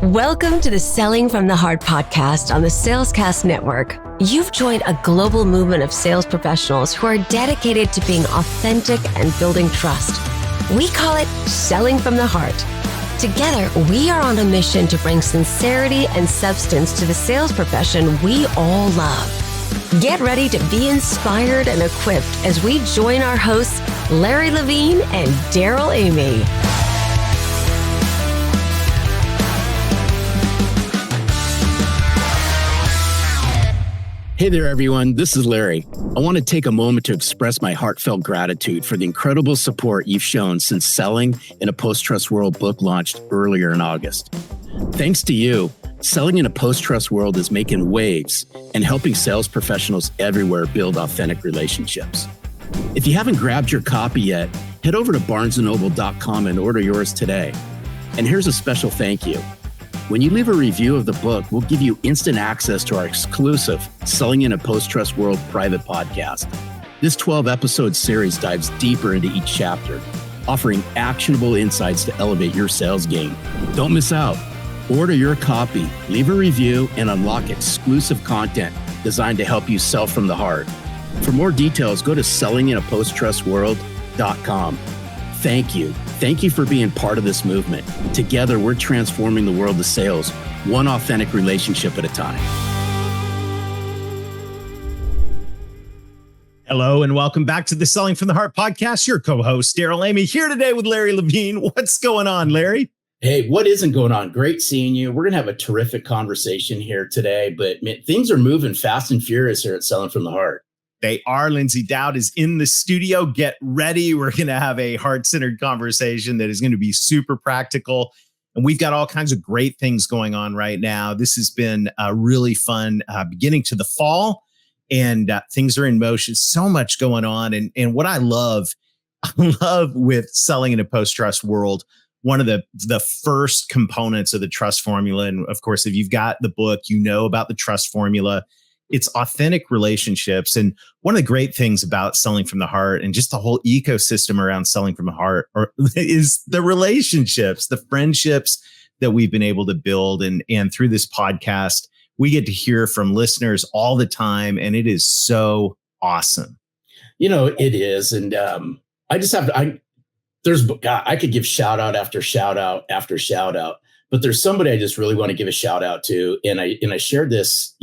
Welcome to the Selling from the Heart podcast on the Salescast Network. You've joined a global movement of sales professionals who are dedicated to being authentic and building trust. We call it Selling from the Heart. Together, we are on a mission to bring sincerity and substance to the sales profession we all love. Get ready to be inspired and equipped as we join our hosts, Larry Levine and Darrell Amy. Hey there, everyone. This is Larry. I want to take a moment to express my heartfelt gratitude for the incredible support you've shown since Selling in a Post-Trust World book launched earlier in August. Thanks to you, Selling in a Post-Trust World is making waves and helping sales professionals everywhere build authentic relationships. If you haven't grabbed your copy yet, head over to barnesandnoble.com and order yours today. And here's a special thank you. When you leave a review of the book, we'll give you instant access to our exclusive Selling in a Post-Trust World private podcast. This 12-episode series dives deeper into each chapter, offering actionable insights to elevate your sales game. Don't miss out. Order your copy, leave a review, and unlock exclusive content designed to help you sell from the heart. For more details, go to sellinginapostrustworld.com. Thank you. Thank you for being part of this movement. Together, we're transforming the world of sales, one authentic relationship at a time. Hello, and welcome back to the Selling from the Heart podcast. Your co-host, Darrell Amy, here today with Larry Levine. What's going on, Larry? Hey, what isn't going on? Great seeing you. We're going to have a terrific conversation here today, but man, things are moving fast and furious here at Selling from the Heart. They are. Lyndsay Dowd is in the studio. Get ready. We're going to have a heart-centered conversation that is going to be super practical. And we've got all kinds of great things going on right now. This has been a really fun beginning to the fall, and things are in motion. So much going on. And what I love with Selling in a Post-Trust World, one of the first components of the trust formula. And of course, if you've got the book, you know about the trust formula. It's authentic relationships. And one of the great things about Selling from the Heart and just the whole ecosystem around Selling from the Heart is the relationships, the friendships that we've been able to build. And through this podcast, we get to hear from listeners all the time. And it is so awesome. You know, it is. And I could give shout out after shout out after shout out. But there's somebody I just really want to give a shout out to. And I shared this,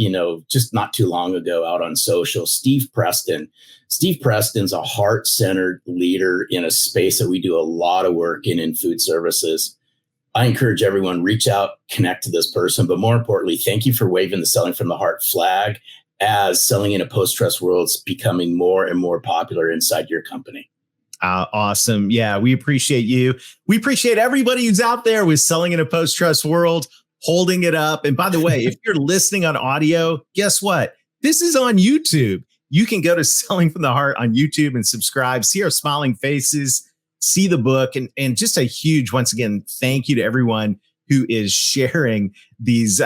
just not too long ago out on social. Steve Preston. Steve Preston's a heart-centered leader in a space that we do a lot of work in food services. I encourage everyone, reach out, connect to this person. But more importantly, thank you for waving the Selling from the Heart flag as Selling in a Post-Trust World is becoming more and more popular inside your company. Awesome. Yeah, we appreciate you. We appreciate everybody who's out there with Selling in a Post-Trust World, holding it up. And by the way, if you're listening on audio, guess what? This is on YouTube. You can go to Selling from the Heart on YouTube and subscribe, see our smiling faces, see the book, and just a huge, once again, thank you to everyone who is sharing these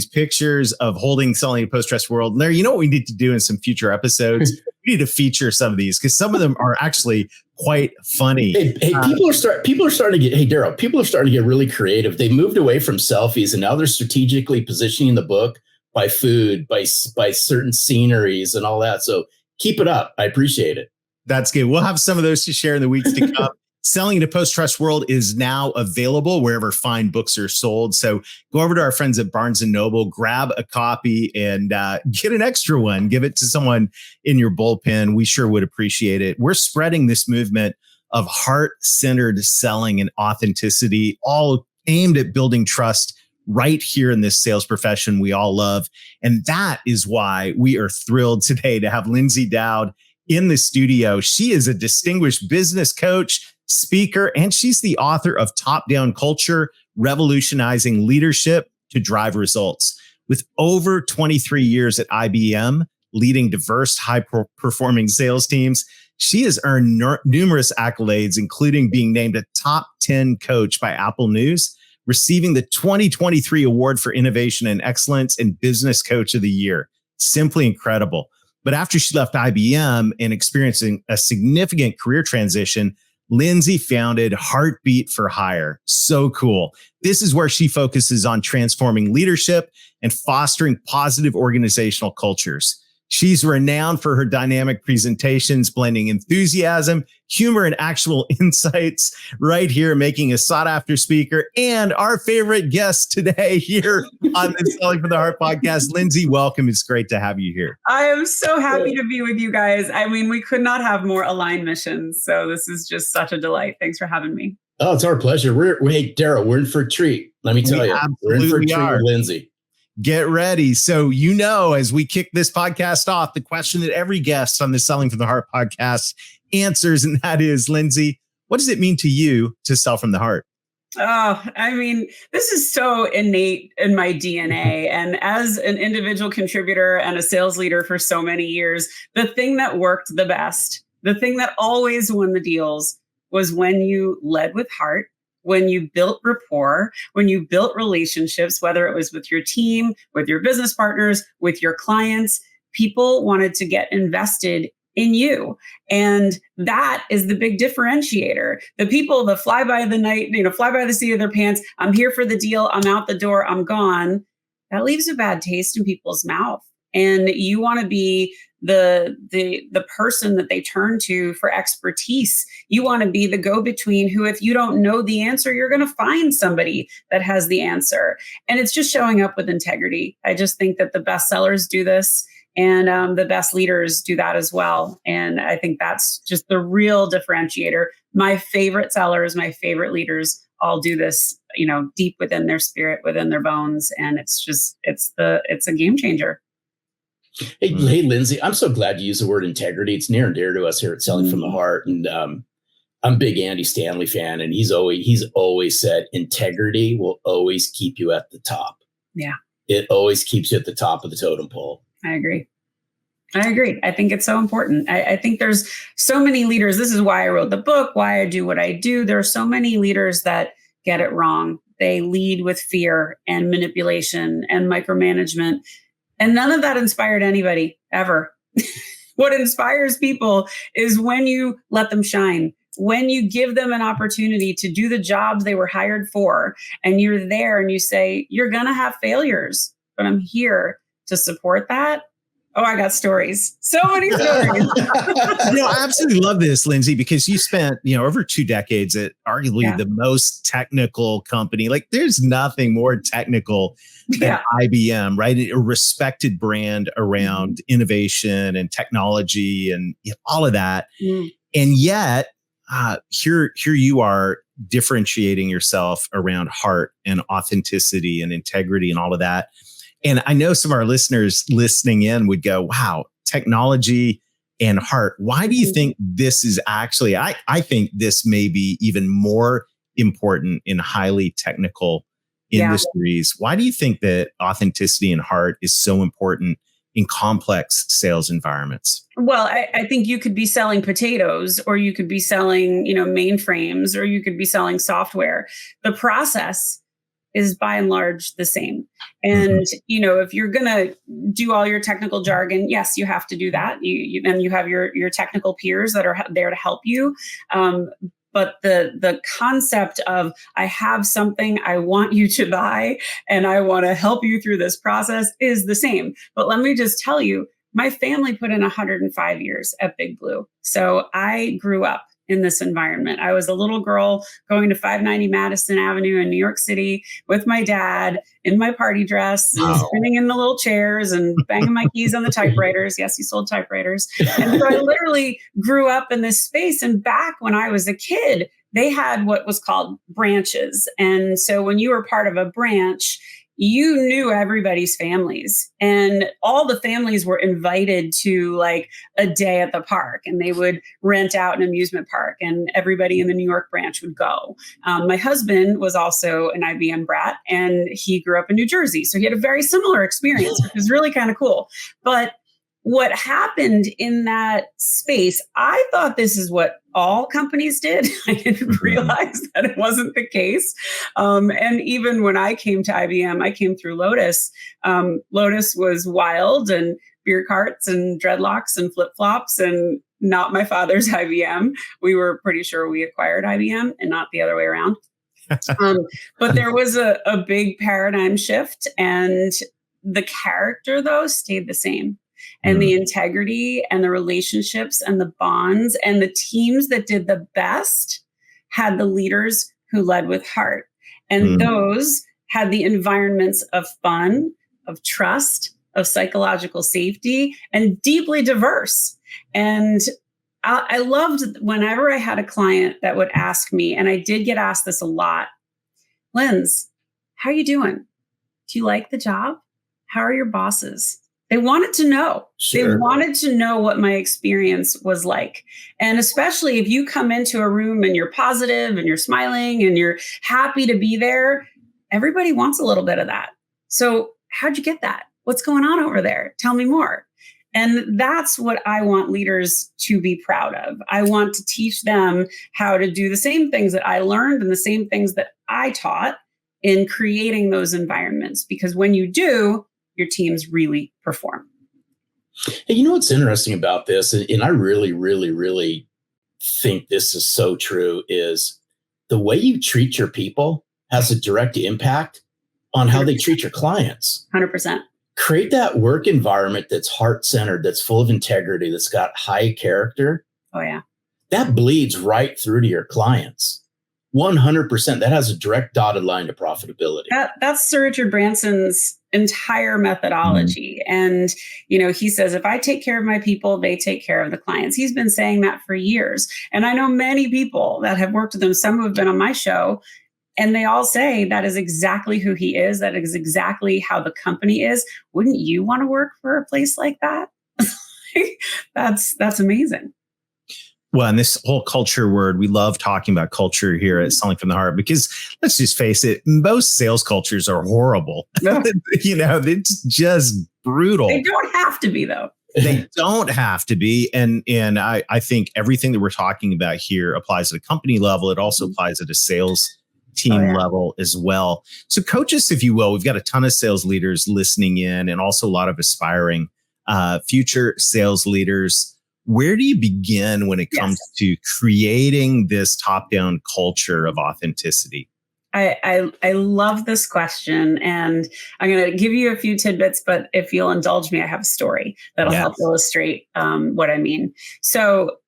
pictures of holding Selling in a Post-Trust World. Larry, you know what we need to do in some future episodes? We need to feature some of these because some of them are actually quite funny. Hey, people are starting to get. Hey, Darrell, people are starting to get really creative. They moved away from selfies, and now they're strategically positioning the book by food, by certain sceneries, and all that. So keep it up. I appreciate it. That's good. We'll have some of those to share in the weeks to come. Selling in a Post-Trust World is now available wherever fine books are sold. So go over to our friends at Barnes & Noble, grab a copy and get an extra one. Give it to someone in your bullpen. We sure would appreciate it. We're spreading this movement of heart-centered selling and authenticity, all aimed at building trust right here in this sales profession we all love. And that is why we are thrilled today to have Lyndsay Dowd in the studio. She is a distinguished business coach, speaker, and she's the author of Top Down Culture, Revolutionizing Leadership to Drive Results. With over 23 years at IBM, leading diverse, high-performing sales teams, she has earned numerous accolades, including being named a top 10 coach by Apple News, receiving the 2023 Award for Innovation and Excellence and Business Coach of the Year. Simply incredible. But after she left IBM and experiencing a significant career transition, Lyndsay founded Heartbeat for Hire. So cool. This is where she focuses on transforming leadership and fostering positive organizational cultures. She's renowned for her dynamic presentations, blending enthusiasm, humor, and actual insights right here, making a sought-after speaker and our favorite guest today here on the Selling from the Heart podcast. Lyndsay, welcome. It's great to have you here. I am so happy to be with you guys. I mean, we could not have more aligned missions. So this is just such a delight. Thanks for having me. Oh, it's our pleasure. Hey, Darrell, we're in for a treat. Let me tell you, we're in for a treat with Lyndsay. Get ready. So, as we kick this podcast off, the question that every guest on the Selling from the Heart podcast answers, and that is, Lyndsay, what does it mean to you to sell from the heart? Oh, I mean, this is so innate in my DNA. And as an individual contributor and a sales leader for so many years, the thing that worked the best, the thing that always won the deals was when you led with heart, when you built rapport, when you built relationships, whether it was with your team, with your business partners, with your clients. People wanted to get invested in you. And that is the big differentiator. The people that fly by the night, fly by the seat of their pants, I'm here for the deal, I'm out the door, I'm gone. That leaves a bad taste in people's mouth. And you want to be the person that they turn to for expertise. You want to be the go-between who, if you don't know the answer, you're going to find somebody that has the answer. And it's just showing up with integrity. I just think that the best sellers do this, and the best leaders do that as well. And I think that's just the real differentiator. My favorite sellers, my favorite leaders all do this, deep within their spirit, within their bones. And it's a game changer. Hey, Lyndsay, I'm so glad you use the word integrity. It's near and dear to us here at Selling from the Heart. And I'm a big Andy Stanley fan, and he's always said integrity will always keep you at the top. Yeah. It always keeps you at the top of the totem pole. I agree. I think it's so important. I think there's so many leaders. This is why I wrote the book, why I do what I do. There are so many leaders that get it wrong. They lead with fear and manipulation and micromanagement. And none of that inspired anybody ever. What inspires people is when you let them shine, when you give them an opportunity to do the jobs they were hired for, and you're there and you say, you're going to have failures, but I'm here to support that. Oh, I got stories. So many stories. I absolutely love this, Lyndsay, because you spent, over 2 decades at arguably the most technical company. Like, there's nothing more technical than IBM, right? A respected brand around innovation and technology and all of that. And yet, here you are differentiating yourself around heart and authenticity and integrity and all of that. And I know some of our listeners listening in would go, wow, technology and heart. Why do you think this is actually, I think this may be even more important in highly technical industries. Why do you think that authenticity and heart is so important in complex sales environments? Well, I think you could be selling potatoes, or you could be selling, mainframes, or you could be selling software. The process is by and large the same. And, if you're going to do all your technical jargon, yes, you have to do that. You have your technical peers that are there to help you. But the concept of, I have something I want you to buy and I want to help you through this process is the same. But let me just tell you, my family put in 105 years at Big Blue. So I grew up in this environment. I was a little girl going to 590 Madison Avenue in New York City with my dad in my party dress, and spinning in the little chairs and banging my keys on the typewriters. Yes, he sold typewriters. And so I literally grew up in this space. And back when I was a kid, they had what was called branches. And so when you were part of a branch, you knew everybody's families, and all the families were invited to like a day at the park, and they would rent out an amusement park, and everybody in the New York branch would go. My husband was also an IBM brat, and he grew up in New Jersey. So he had a very similar experience, which was really kind of cool. But what happened in that space, I thought this is what all companies did. I didn't realize that it wasn't the case. And even when I came to IBM, I came through Lotus. Lotus was wild and beer carts and dreadlocks and flip-flops. And not my father's IBM. We were pretty sure we acquired IBM and not the other way around. But there was a big paradigm shift, and the character, though, stayed the same. And the integrity and the relationships and the bonds and the teams that did the best had the leaders who led with heart. And those had the environments of fun, of trust, of psychological safety, and deeply diverse. And I loved whenever I had a client that would ask me, and I did get asked this a lot, Linds, how are you doing? Do you like the job? How are your bosses? They wanted to know. Sure. They wanted to know what my experience was like. And especially if you come into a room and you're positive and you're smiling and you're happy to be there, everybody wants a little bit of that. So how'd you get that? What's going on over there? Tell me more. And that's what I want leaders to be proud of. I want to teach them how to do the same things that I learned and the same things that I taught in creating those environments. Because when you do, your teams really perform. Hey, you know what's interesting about this, and I really, really, really think this is so true, is the way you treat your people has a direct impact on how 100%. They treat your clients. 100%. Create that work environment that's heart-centered, that's full of integrity, that's got high character. Oh, yeah. That bleeds right through to your clients. 100%. That has a direct dotted line to profitability. That's Sir Richard Branson's entire methodology. And, he says, if I take care of my people, they take care of the clients. He's been saying that for years. And I know many people that have worked with him, some who have been on my show, and they all say that is exactly who he is. That is exactly how the company is. Wouldn't you want to work for a place like that? That's amazing. Well, and this whole culture word, we love talking about culture here at Selling from the Heart, because let's just face it, most sales cultures are horrible. No. It's just brutal. They don't have to be, though. They don't have to be. And I think everything that we're talking about here applies at a company level. It also applies at a sales team level as well. So coach us, if you will. We've got a ton of sales leaders listening in, and also a lot of aspiring future sales leaders. Where do you begin when it comes to creating this top-down culture of authenticity? I love this question, and I'm going to give you a few tidbits, but if you'll indulge me, I have a story that'll help illustrate what I mean. So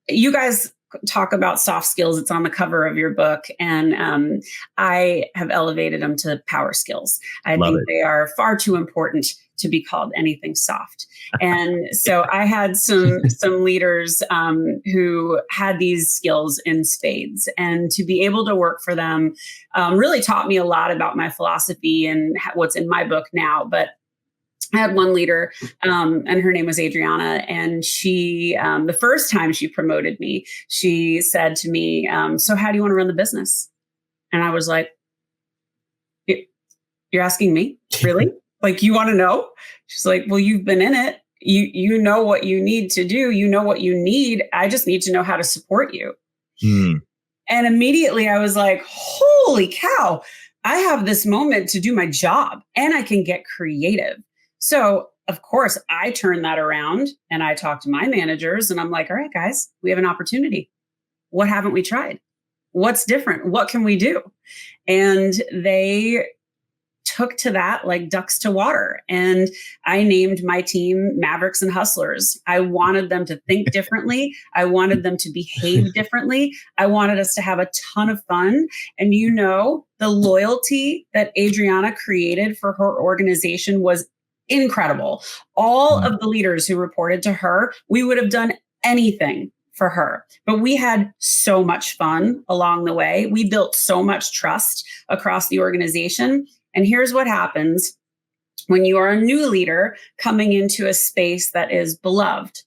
you guys talk about soft skills. It's on the cover of your book, and I have elevated them to power skills. I think they are far too important to be called anything soft. And so I had some leaders who had these skills in spades, and to be able to work for them really taught me a lot about my philosophy and what's in my book now. But I had one leader, and her name was Adriana, and she, the first time she promoted me, she said to me, so how do you want to run the business? And I was like, you're asking me? Really? Like, you want to know? She's like, well, you've been in it. You know what you need to do. You know what you need. I just need to know how to support you. And immediately I was like, holy cow, I have this moment to do my job, and I can get creative. So of course I turned that around, and I talked to my managers, and I'm like, all right, guys, we have an opportunity. What haven't we tried? What's different? What can we do? And they took to that like ducks to water. And I named my team Mavericks and Hustlers. I wanted them to think differently. I wanted them to behave differently. I wanted us to have a ton of fun. And the loyalty that Adriana created for her organization was incredible. All of the leaders who reported to her, we would have done anything for her. But we had so much fun along the way. We built so much trust across the organization. And here's what happens when you are a new leader coming into a space that is beloved.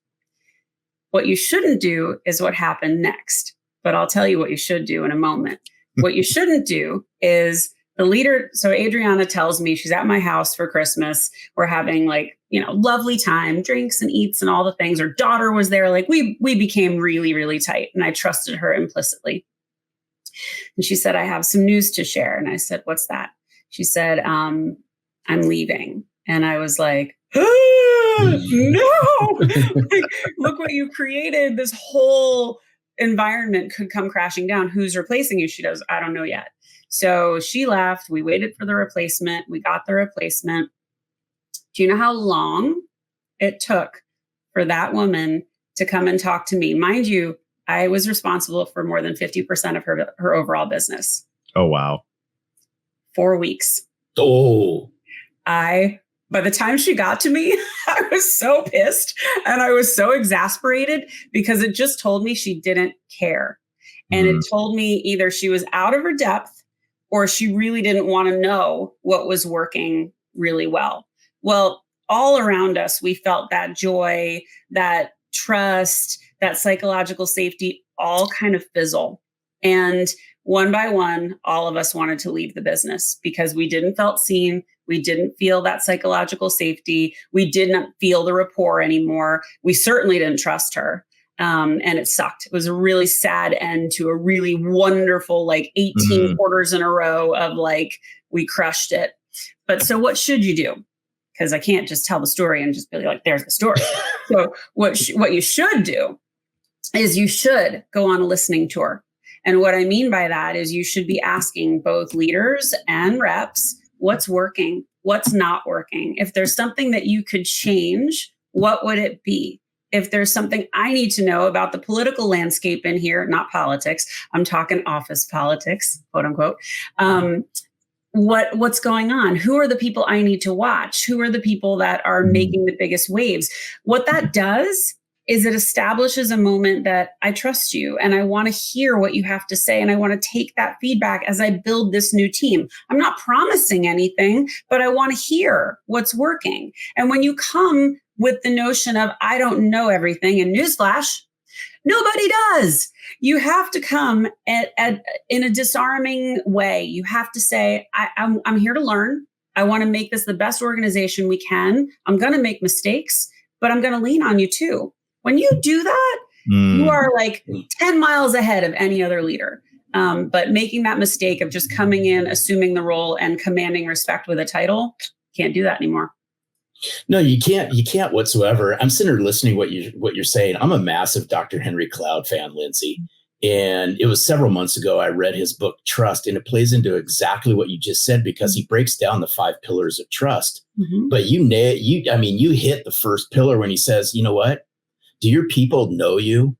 What you shouldn't do is what happened next. But I'll tell you what you should do in a moment. What you shouldn't do is the leader. So Adriana tells me she's at my house for Christmas. We're having lovely time, drinks and eats and all the things. Her daughter was there. Like we became really, really tight, and I trusted her implicitly. And she said, I have some news to share. And I said, what's that? She said, I'm leaving. And I was like, no, like, look what you created. This whole environment could come crashing down. Who's replacing you? She goes, I don't know yet. So she left. We waited for the replacement. We got the replacement. Do you know how long it took for that woman to come and talk to me? Mind you, I was responsible for more than 50% of her overall business. Oh, wow. 4 weeks. Oh, By the time she got to me, I was so pissed and I was so exasperated because it just told me she didn't care. And it told me either she was out of her depth or she really didn't want to know what was working really well. Well, all around us, we felt that joy, that trust, that psychological safety all kind of fizzle. And one by one, all of us wanted to leave the business because we didn't felt seen. We didn't feel that psychological safety. We didn't feel the rapport anymore. We certainly didn't trust her. And it sucked. It was a really sad end to a really wonderful, like 18 quarters in a row of like, we crushed it. But so what should you do? Because I can't just tell the story and just be like, there's the story. So what you should do is you should go on a listening tour. And what I mean by that is you should be asking both leaders and reps, what's working, what's not working. If there's something that you could change, what would it be? If there's something I need to know about the political landscape in here, not politics, I'm talking office politics, quote unquote. What's going on? Who are the people I need to watch? Who are the people that are making the biggest waves? What that does is it establishes a moment that I trust you and I want to hear what you have to say. And I want to take that feedback as I build this new team. I'm not promising anything, but I want to hear what's working. And when you come with the notion of, I don't know everything, and newsflash, nobody does. You have to come in a disarming way. You have to say, I'm here to learn. I want to make this the best organization we can. I'm going to make mistakes, but I'm going to lean on you too. When you do that, you are like 10 miles ahead of any other leader. But making that mistake of just coming in, assuming the role and commanding respect with a title, can't do that anymore. No, you can't. You can't whatsoever. I'm sitting here listening to what you're saying. I'm a massive Dr. Henry Cloud fan, Lyndsay. And it was several months ago I read his book, Trust, and it plays into exactly what you just said because he breaks down the 5 pillars of trust. But you hit the first pillar when he says, you know what? Do your people know you?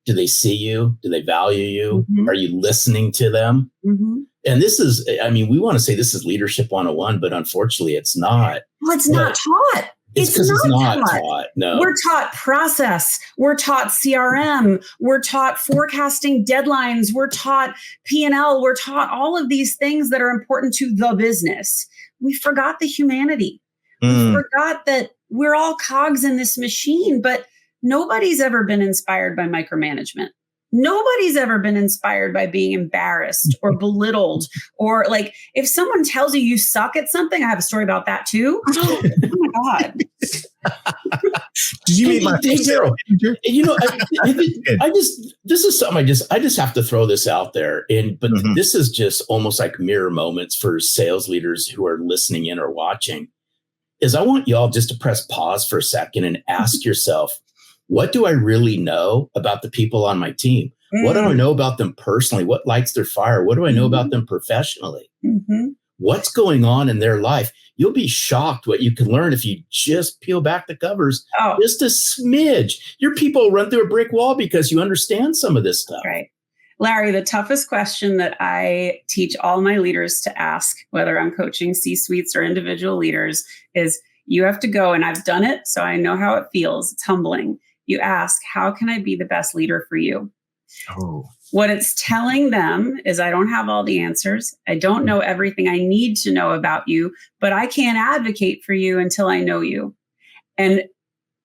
Do they see you? Do they value you? Are you listening to them? And this is, we want to say this is leadership 101, but unfortunately it's not. Well, it's not taught. It's because it's not taught. No. We're taught process. We're taught CRM. We're taught forecasting deadlines. We're taught P&L. We're taught all of these things that are important to the business. We forgot the humanity. We forgot that we're all cogs in this machine, but nobody's ever been inspired by micromanagement. Nobody's ever been inspired by being embarrassed or belittled, or like if someone tells you you suck at something. I have a story about that too. Oh my God. Did you meet my Daryl? This is something I just have to throw this out there. But this is just almost like mirror moments for sales leaders who are listening in or watching. Is I want y'all just to press pause for a second and ask yourself, what do I really know about the people on my team? What do I know about them personally? What lights their fire? What do I know about them professionally? What's going on in their life? You'll be shocked what you can learn if you just peel back the covers just a smidge. Your people run through a brick wall because you understand some of this stuff. Right. Larry, the toughest question that I teach all my leaders to ask, whether I'm coaching C-suites or individual leaders, is you have to go, and I've done it, so I know how it feels. It's humbling. You ask, how can I be the best leader for you? What it's telling them is I don't have all the answers. I don't know everything I need to know about you, but I can't advocate for you until I know you. And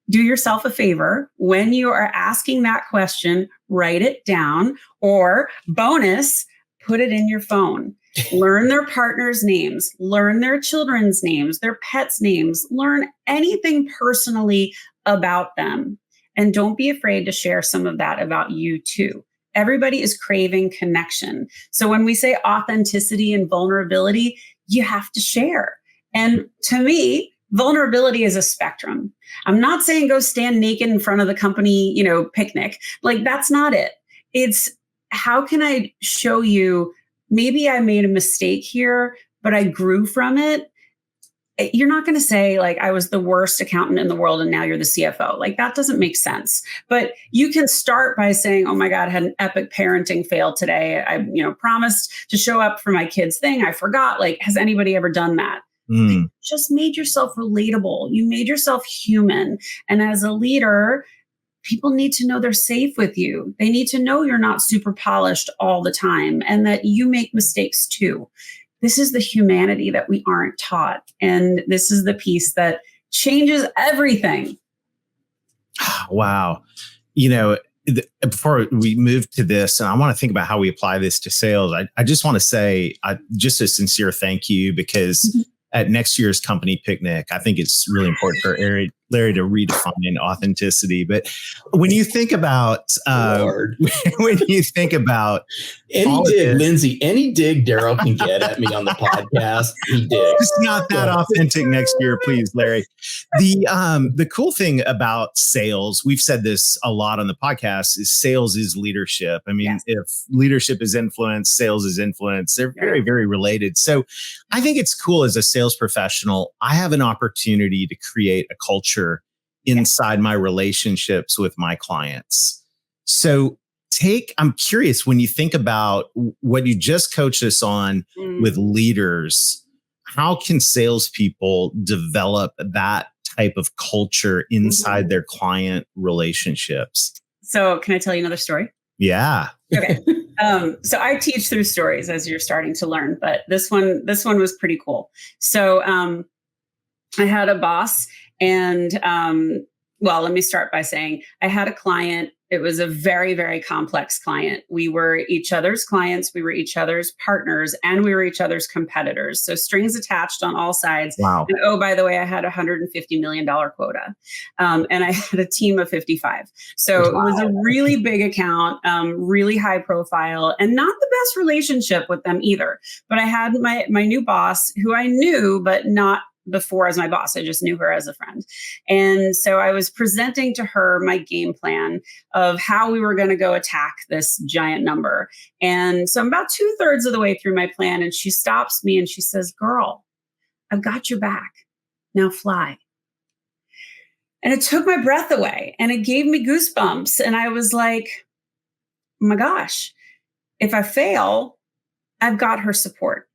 do yourself a favor. When you are asking that question, write it down, or bonus, put it in your phone. Learn their partners' names, learn their children's names, their pets' names, learn anything personally about them. And don't be afraid to share some of that about you too. Everybody is craving connection. So when we say authenticity and vulnerability, you have to share. And to me, vulnerability is a spectrum. I'm not saying go stand naked in front of the company, picnic. Like, that's not it. It's how can I show you, maybe I made a mistake here, but I grew from it. You're not going to say like I was the worst accountant in the world and now you're the CFO. Like, that doesn't make sense. But you can start by saying, oh my God, I had an epic parenting fail today. I, promised to show up for my kids' thing. I forgot. Like, has anybody ever done that? You just made yourself relatable. You made yourself human. And as a leader, people need to know they're safe with you. They need to know you're not super polished all the time and that you make mistakes too. This is the humanity that we aren't taught. And this is the piece that changes everything. Wow. Before we move to this, and I want to think about how we apply this to sales, I just want to say just a sincere thank you, because at next year's company picnic, I think it's really important for Larry to redefine authenticity. But when you think about, Lyndsay, any dig Darrell can get at me on the podcast, he digs. It's not that authentic next year, please, Larry. The cool thing about sales, we've said this a lot on the podcast, is sales is leadership. I mean, if leadership is influence, sales is influence. They're very, very related. So I think it's cool as a sales professional, I have an opportunity to create a culture inside my relationships with my clients. So I'm curious, when you think about what you just coached us on with leaders, how can salespeople develop that type of culture inside their client relationships? So can I tell you another story? Yeah. Okay. So I teach through stories, as you're starting to learn, but this one was pretty cool. So I had a boss, and let me start by saying I had a client. It was a very, very complex client. We were each other's clients, we were each other's partners, and we were each other's competitors. So strings attached on all sides. Wow. And oh, by the way, I had a $150 million quota, and I had a team of 55. So It was a really big account, really high profile, and not the best relationship with them either. But I had my new boss, who I knew, but not before as my boss. I just knew her as a friend. And so I was presenting to her my game plan of how we were going to go attack this giant number. And so I'm about 2/3 of the way through my plan, and she stops me and she says, "Girl, I've got your back. Now fly." And it took my breath away and it gave me goosebumps. And I was like, oh my gosh, if I fail, I've got her support.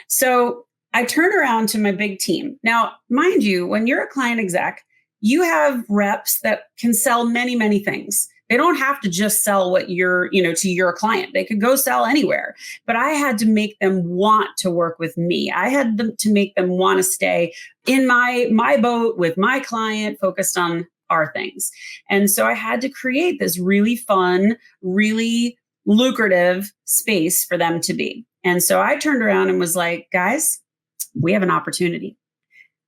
So I turned around to my big team. Now, mind you, when you're a client exec, you have reps that can sell many, many things. They don't have to just sell what you're, to your client. They could go sell anywhere. But I had to make them want to work with me. I had to make them want to stay in my boat with my client, focused on our things. And so I had to create this really fun, really lucrative space for them to be. And so I turned around and was like, guys, we have an opportunity.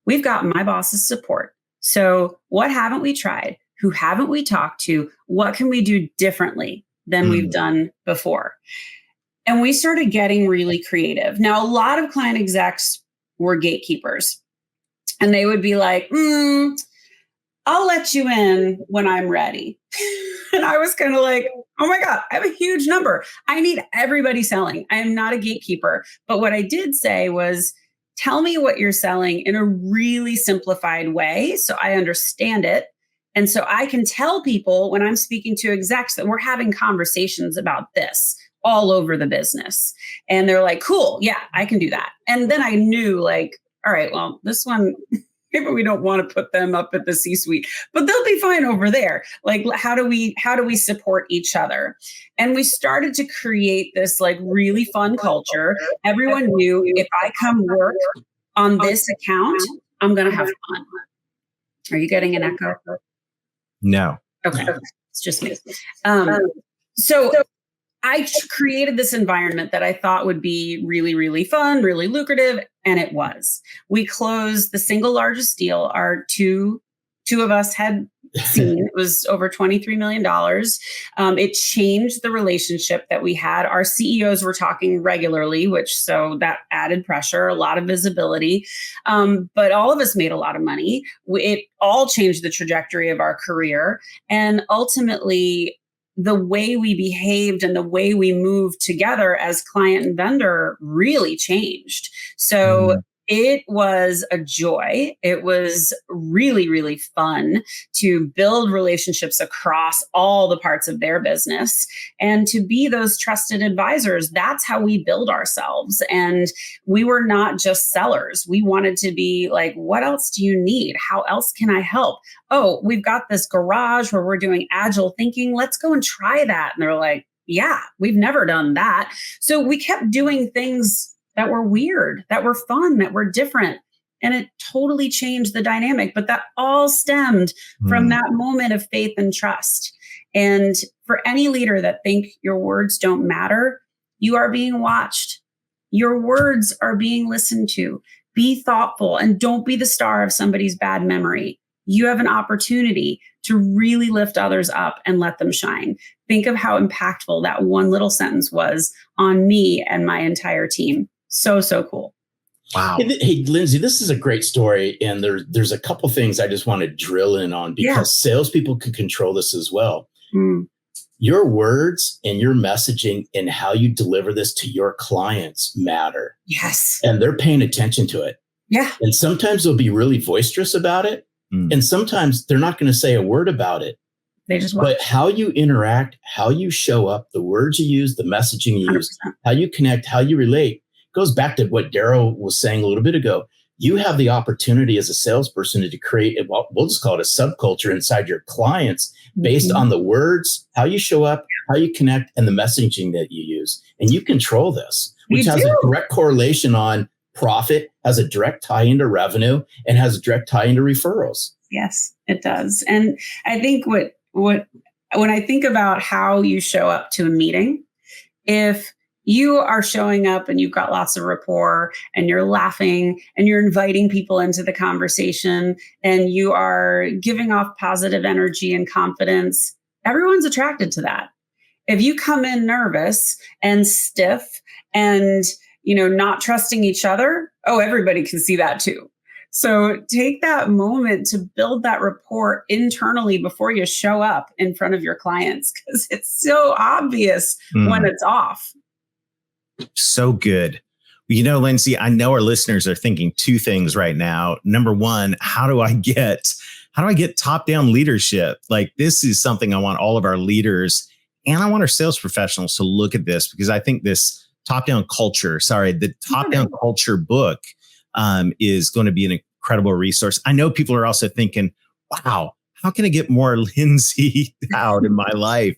We've got my boss's support. So what haven't we tried? Who haven't we talked to? What can we do differently than we've done before? And we started getting really creative. Now, a lot of client execs were gatekeepers, and they would be like, I'll let you in when I'm ready. And I was kind of like, oh my God, I have a huge number. I need everybody selling. I am not a gatekeeper. But what I did say was, tell me what you're selling in a really simplified way so I understand it. And so I can tell people when I'm speaking to execs that we're having conversations about this all over the business. And they're like, cool, yeah, I can do that. And then I knew, like, all right, well, this one, maybe we don't want to put them up at the C-suite, but they'll be fine over there. Like, how do we support each other? And we started to create this like really fun culture. Everyone knew, if I come work on this account, I'm going to have fun. Are you getting an echo? No. Okay. It's just me. So I created this environment that I thought would be really, really fun, really lucrative. And it was. We closed the single largest deal, our two two of us had seen. It was over $23 million. It changed the relationship that we had. Our CEOs were talking regularly, so that added pressure, a lot of visibility. But all of us made a lot of money. It all changed the trajectory of our career. And ultimately, the way we behaved and the way we moved together as client and vendor really changed. So it was a joy. It was really, really fun to build relationships across all the parts of their business and to be those trusted advisors. That's how we build ourselves. And we were not just sellers. We wanted to be like, what else do you need? How else can I help? Oh, we've got this garage where we're doing agile thinking. Let's go and try that. And they're like, yeah, we've never done that. So we kept doing things that were weird, that were fun, that were different. And it totally changed the dynamic. But that all stemmed from that moment of faith and trust. And for any leader that think your words don't matter, you are being watched. Your words are being listened to. Be thoughtful and don't be the star of somebody's bad memory. You have an opportunity to really lift others up and let them shine. Think of how impactful that one little sentence was on me and my entire team. So cool. Wow. Hey, Lyndsay, this is a great story. And there's a couple things I just want to drill in on because salespeople can control this as well. Your words and your messaging and how you deliver this to your clients matter. Yes. And they're paying attention to it. Yeah. And sometimes they'll be really boisterous about it. And sometimes they're not going to say a word about it. They just watch. But how you interact, how you show up, the words you use, the messaging you use, how you connect, how you relate, goes back to what Darrell was saying a little bit ago. You have the opportunity as a salesperson to create, we'll just call it a subculture inside your clients based on the words, how you show up, how you connect, and the messaging that you use. And you control this, which has a direct correlation on profit, has a direct tie into revenue, and has a direct tie into referrals. Yes, it does. And I think when I think about how you show up to a meeting, if you are showing up and you've got lots of rapport and you're laughing and you're inviting people into the conversation and you are giving off positive energy and confidence, everyone's attracted to that. If you come in nervous and stiff and, not trusting each other, everybody can see that too. So take that moment to build that rapport internally before you show up in front of your clients, because it's so obvious when it's off. So good. Lyndsay, I know our listeners are thinking two things right now. Number one, how do I get top-down leadership? Like, this is something I want all of our leaders and I want our sales professionals to look at this, because I think this top-down culture book is going to be an incredible resource. I know people are also thinking, wow, how can I get more Lyndsay Dowd in my life?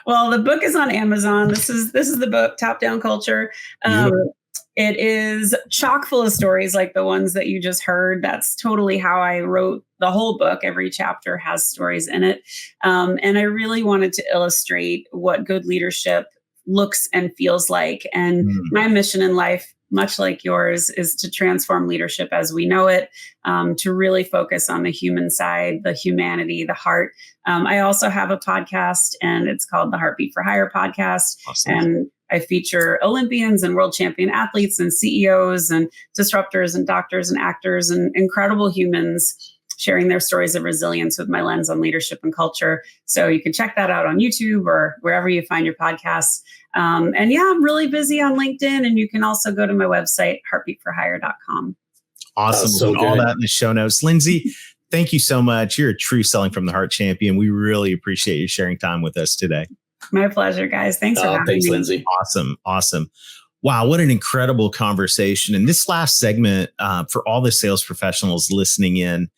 Well, the book is on Amazon. This is the book, Top Down Culture. It is chock full of stories like the ones that you just heard. That's totally how I wrote the whole book. Every chapter has stories in it. And I really wanted to illustrate what good leadership looks and feels like. And my mission in life, much like yours, is to transform leadership as we know it, to really focus on the human side, the humanity, the heart. I also have a podcast, and it's called the Heartbeat for Hire podcast. Awesome. And I feature Olympians and world champion athletes and CEOs and disruptors and doctors and actors and incredible humans sharing their stories of resilience with my lens on leadership and culture. So you can check that out on YouTube or wherever you find your podcasts. I'm really busy on LinkedIn, and you can also go to my website, heartbeatforhire.com. Awesome. So all that in the show notes. Lyndsay, thank you so much. You're a true Selling from the Heart champion. We really appreciate you sharing time with us today. My pleasure, guys. Thanks for having me. Thanks, Lyndsay. Awesome. Wow, what an incredible conversation. And this last segment, for all the sales professionals listening in,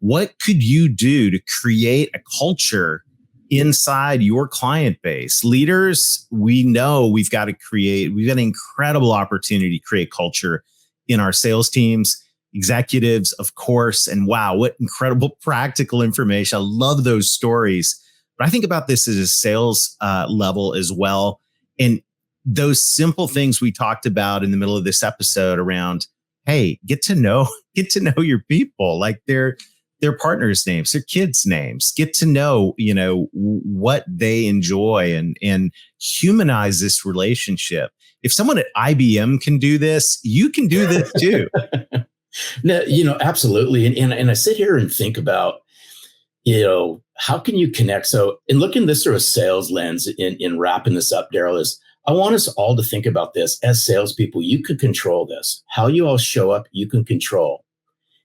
what could you do to create a culture inside your client base? Leaders, we know we've got an incredible opportunity to create culture in our sales teams, executives, of course. And wow, what incredible practical information. I love those stories. But I think about this as a sales level as well. And those simple things we talked about in the middle of this episode around, hey, get to know your people. Like they're their partners' names, their kids' names, get to know, what they enjoy and humanize this relationship. If someone at IBM can do this, you can do this too. No, absolutely. And I sit here and think about, how can you connect? So in looking this through a sales lens in wrapping this up, Darrell, is I want us all to think about this as salespeople. You can control this. How you all show up, you can control.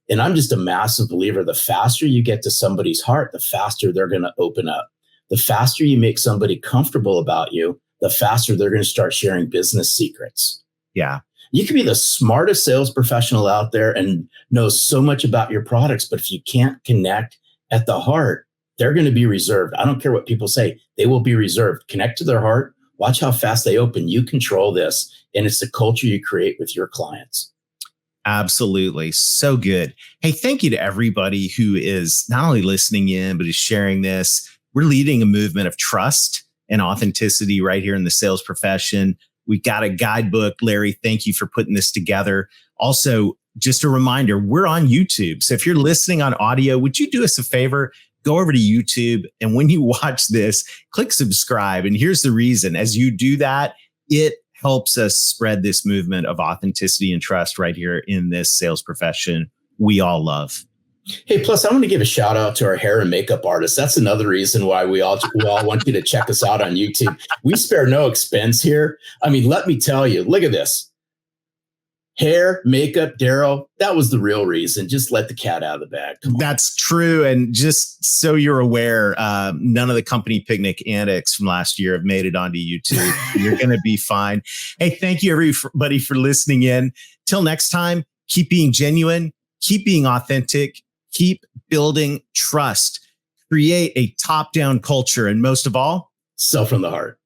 And I'm just a massive believer. The faster you get to somebody's heart, the faster they're going to open up. The faster you make somebody comfortable about you, the faster they're going to start sharing business secrets. Yeah. You can be the smartest sales professional out there and know so much about your products, but if you can't connect at the heart, they're going to be reserved. I don't care what people say. They will be reserved. Connect to their heart. Watch how fast they open. You control this. And it's the culture you create with your clients. Absolutely. So good. Hey, thank you to everybody who is not only listening in, but is sharing this. We're leading a movement of trust and authenticity right here in the sales profession. We've got a guidebook. Larry, thank you for putting this together. Also, just a reminder, we're on YouTube. So if you're listening on audio, would you do us a favor? Go over to YouTube. And when you watch this, click subscribe. And here's the reason. As you do that, it helps us spread this movement of authenticity and trust right here in this sales profession we all love. Hey, plus I want to give a shout out to our hair and makeup artists. That's another reason why we all want you to check us out on YouTube. We spare no expense here. I mean, let me tell you, look at this. Hair, makeup, Darrell, that was the real reason. Just let the cat out of the bag. That's true. And just so you're aware, none of the company picnic antics from last year have made it onto YouTube. You're going to be fine. Hey, thank you everybody for listening in. Till next time, keep being genuine, keep being authentic, keep building trust, create a top-down culture, and most of all, sell from the heart.